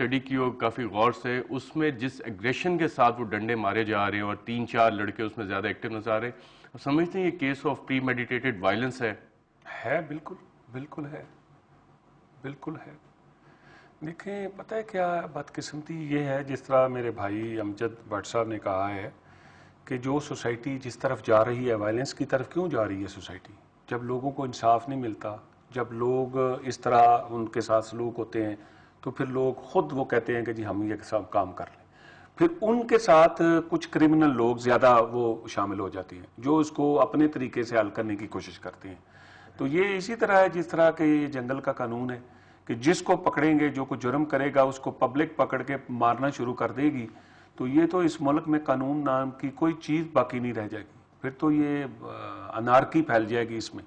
Study की हो काफ़ी गौर से, उसमें जिस एग्रेशन के साथ वो डंडे मारे जा रहे हैं और 3-4 लड़के उसमें ज़्यादा एक्टिव नजर आ रहे हैं, समझते हैं ये case of pre meditated violence है? बिल्कुल, बिल्कुल है, बिल्कुल है। देखें, पता है क्या बदकिस्मती ये है, जिस तरह मेरे भाई अमजद भट्ट साहब ने कहा है कि जो सोसाइटी जिस तरफ जा रही है, वायलेंस की तरफ क्यों जा रही है सोसाइटी? जब लोगों को इंसाफ नहीं मिलता, जब लोग इस तरह उनके साथ सलूक होते हैं, तो फिर लोग खुद वो कहते हैं कि जी हम ये सब काम कर लें। फिर उनके साथ कुछ क्रिमिनल लोग ज़्यादा वो शामिल हो जाती हैं, जो इसको अपने तरीके से हल करने की कोशिश करते हैं। तो ये इसी तरह है जिस तरह के ये जंगल का कानून है कि जिसको पकड़ेंगे, जो कोई जुर्म करेगा उसको पब्लिक पकड़ के मारना शुरू कर देगी, तो ये तो इस मुल्क में कानून नाम की कोई चीज़ बाकी नहीं रह जाएगी। फिर तो ये अनारकी फैल जाएगी इसमें।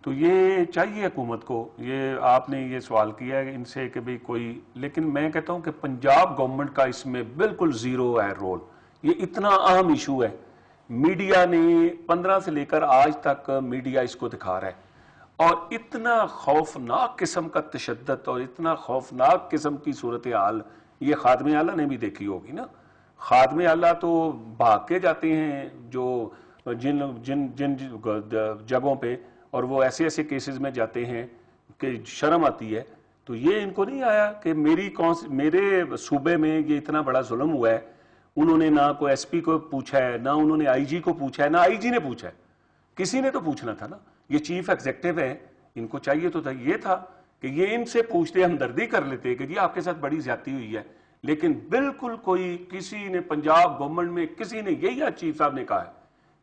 तो ये चाहिए हुकूमत को, ये आपने ये सवाल किया है इनसे कि भाई कोई, लेकिन मैं कहता हूँ कि पंजाब गवर्नमेंट का इसमें बिल्कुल ज़ीरो है रोल। ये इतना अहम इशू है, मीडिया ने 15 से लेकर आज तक मीडिया इसको दिखा रहा है, और इतना खौफनाक किस्म का तशद्दुद और इतना खौफनाक किस्म की सूरत हाल ये खादमे आला ने भी देखी होगी ना। खादमे आला तो भाग के जाते हैं जो जिन जिन जिन जगहों पे, और वो ऐसे ऐसे केसेस में जाते हैं कि शर्म आती है। तो ये इनको नहीं आया कि मेरे सूबे में ये इतना बड़ा जुल्म हुआ है, उन्होंने ना कोई एसपी को पूछा है, ना उन्होंने आईजी को पूछा है, ना आईजी ने पूछा है। किसी ने तो पूछना था ना, ये चीफ एग्जीक्यूटिव है, इनको चाहिए तो था ये था कि ये इनसे पूछते, हमदर्दी कर लेते कि जी आपके साथ बड़ी ज्यादती हुई है। लेकिन बिल्कुल कोई, किसी ने पंजाब गवर्नमेंट में किसी ने, यही आज चीफ साहब ने कहा है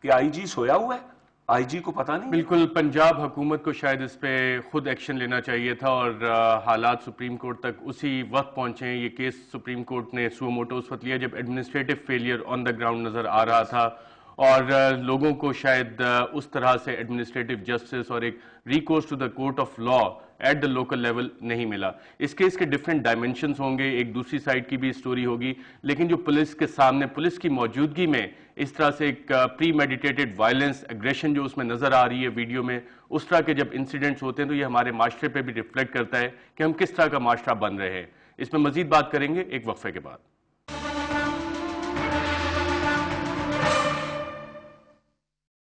कि आईजी सोया हुआ है, आईजी को पता नहीं। बिल्कुल, पंजाब हुकूमत को शायद इस पे खुद एक्शन लेना चाहिए था, और हालात सुप्रीम कोर्ट तक उसी वक्त पहुंचे हैं। ये केस सुप्रीम कोर्ट ने सुओ मोटो उस वक्त लिया जब administrative failure on the ground नजर आ रहा था, और लोगों को शायद उस तरह से एडमिनिस्ट्रेटिव जस्टिस और एक recourse to the court of law at the local level नहीं मिला। इस केस के डिफरेंट डायमेंशंस होंगे, एक दूसरी साइड की भी स्टोरी होगी, लेकिन जो पुलिस के सामने, पुलिस की मौजूदगी में इस तरह से एक प्री मेडिटेटेड वायलेंस, एग्रेशन जो उसमें नजर आ रही है वीडियो में, उस तरह के जब इंसिडेंट्स होते हैं तो ये हमारे माशरे पे भी रिफ्लेक्ट करता है कि हम किस तरह का माशरा बन रहे हैं। इसमें मजीद बात करेंगे एक वक्फे के बाद।